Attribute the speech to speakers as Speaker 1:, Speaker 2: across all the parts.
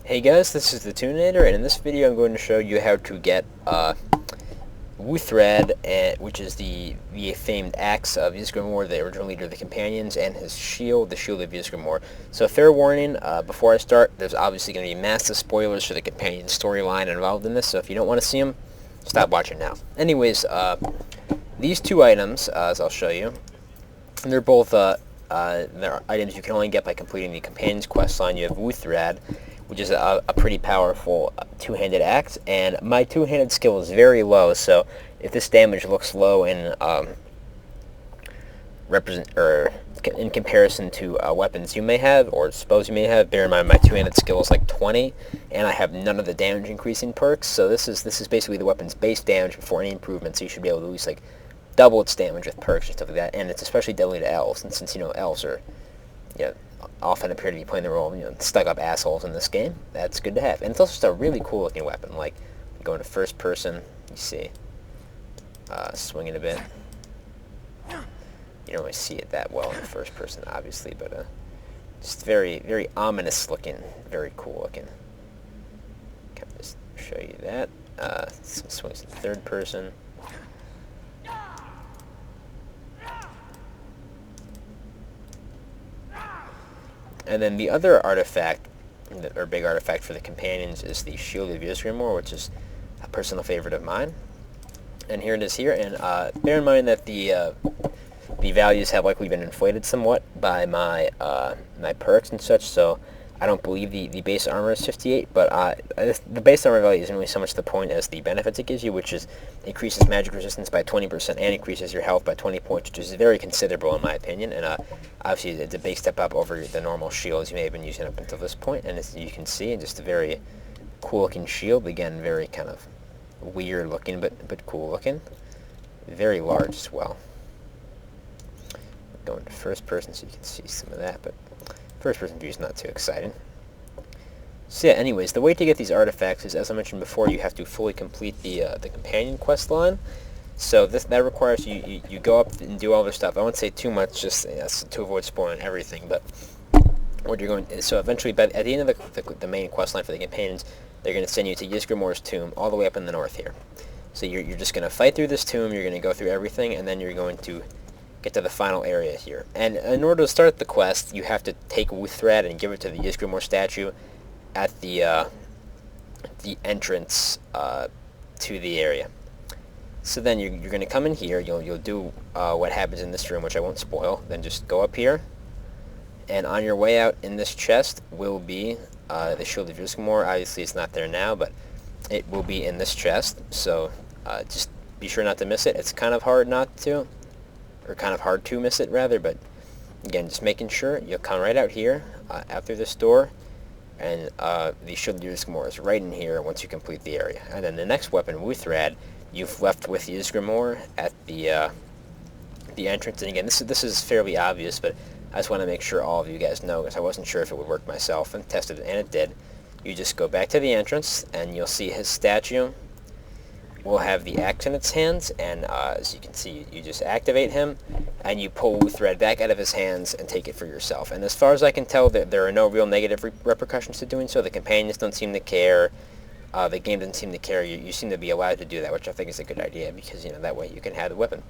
Speaker 1: Hey guys, this is the Tunator, and in this video I'm going to show you how to get Wuuthrad, which is the famed axe of Ysgramor, the original leader of the Companions, and his shield, the shield of Ysgramor. So fair warning, before I start, there's obviously going to be massive spoilers for the Companion storyline involved in this, so if you don't want to see them, stop watching now. Anyways, these two items, as I'll show you, they're both they're items you can only get by completing the Companion's questline. You have Wuuthrad, which is a pretty powerful two-handed axe, and my two-handed skill is very low, so if this damage looks low in in comparison to weapons you may have, or suppose you may have, bear in mind my two-handed skill is like 20, and I have none of the damage increasing perks, so this is basically the weapon's base damage before any improvements, so you should be able to at least like double its damage with perks and stuff like that, and it's especially deadly to elves, and since, you know, elves are, often appear to be playing the role of, stuck-up assholes in this game, that's good to have. And it's also just a really cool-looking weapon. Like, going to first person, you see, swinging a bit. You don't always see it that well in first person, obviously, but just very, very ominous-looking, very cool-looking. Can I just show you that? Swings in third person. And then the other artifact, or big artifact for the Companions, is the Shield of Ysgramor, which is a personal favorite of mine. And here it is here, and bear in mind that the values have likely been inflated somewhat by my my perks and such, so I don't believe the base armor is 58, but the base armor value isn't really so much the point as the benefits it gives you, which is increases magic resistance by 20% and increases your health by 20 points, which is very considerable in my opinion, and obviously it's a big step up over the normal shields you may have been using up until this point, and as you can see, just a very cool looking shield, again, very kind of weird looking, but cool looking, very large as well. Going to first person so you can see some of that, but first person view is not too exciting. So yeah, anyways, the way to get these artifacts is, as I mentioned before, you have to fully complete the companion quest line. So that requires you go up and do all this stuff. I won't say too much, just to avoid spoiling everything. But what you're going, so eventually, at the end of the main quest line for the companions, they're going to send you to Ysgramor's tomb, all the way up in the north here. So you're just going to fight through this tomb. You're going to go through everything, and then you're going to get to the final area here. And in order to start the quest, you have to take Wuuthrad and give it to the Ysgramor statue at the entrance to the area. So then you're going to come in here, you'll do what happens in this room, which I won't spoil, then just go up here, and on your way out in this chest will be the Shield of Ysgramor. Obviously it's not there now, but it will be in this chest, so just be sure not to miss it. It's kind of hard not to, or kind of hard to miss it rather, but again, just making sure. You'll come right out here, out through this door, and the Shield of Ysgramor is right in here once you complete the area. And then the next weapon, Wuuthrad, you've left with Ysgramor at the entrance. And again, this is fairly obvious, but I just want to make sure all of you guys know, because I wasn't sure if it would work myself, and tested it, and it did. You just go back to the entrance, and you'll see his statue will have the axe in its hands, and as you can see, you just activate him, and you pull Wuuthrad back out of his hands and take it for yourself. And as far as I can tell, there are no real negative repercussions to doing so. The companions don't seem to care. The game doesn't seem to care. You seem to be allowed to do that, which I think is a good idea, because that way you can have the weapon.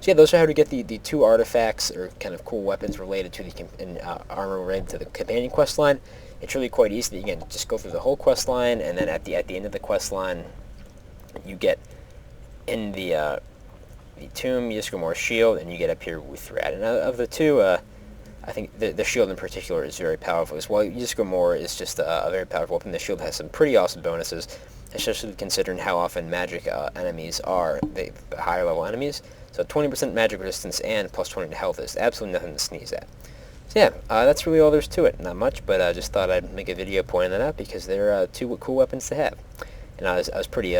Speaker 1: So yeah, those are how to get the two artifacts, or kind of cool weapons related to the armor related to the companion quest line. It's really quite easy. Again, just go through the whole quest line, and then at the end of the quest line, you get in the tomb Ysgramor's shield, and you get up here Wuuthrad. And of the two, I think the shield in particular is very powerful as well. Ysgramor is just a very powerful weapon. The shield has some pretty awesome bonuses, especially considering how often magic enemies are, the higher level enemies. So 20% magic resistance and plus 20 to health is absolutely nothing to sneeze at. So yeah, that's really all there's to it. Not much, but I just thought I'd make a video pointing that out, because they're two cool weapons to have. And I was pretty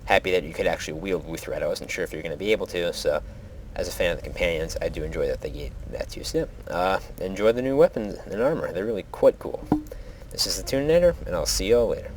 Speaker 1: happy that you could actually wield Wuuthrad. I wasn't sure if you were going to be able to, so as a fan of the Companions, I do enjoy that they gave that to you. So yeah, enjoy the new weapons and armor. They're really quite cool. This is the Tunator, and I'll see you all later.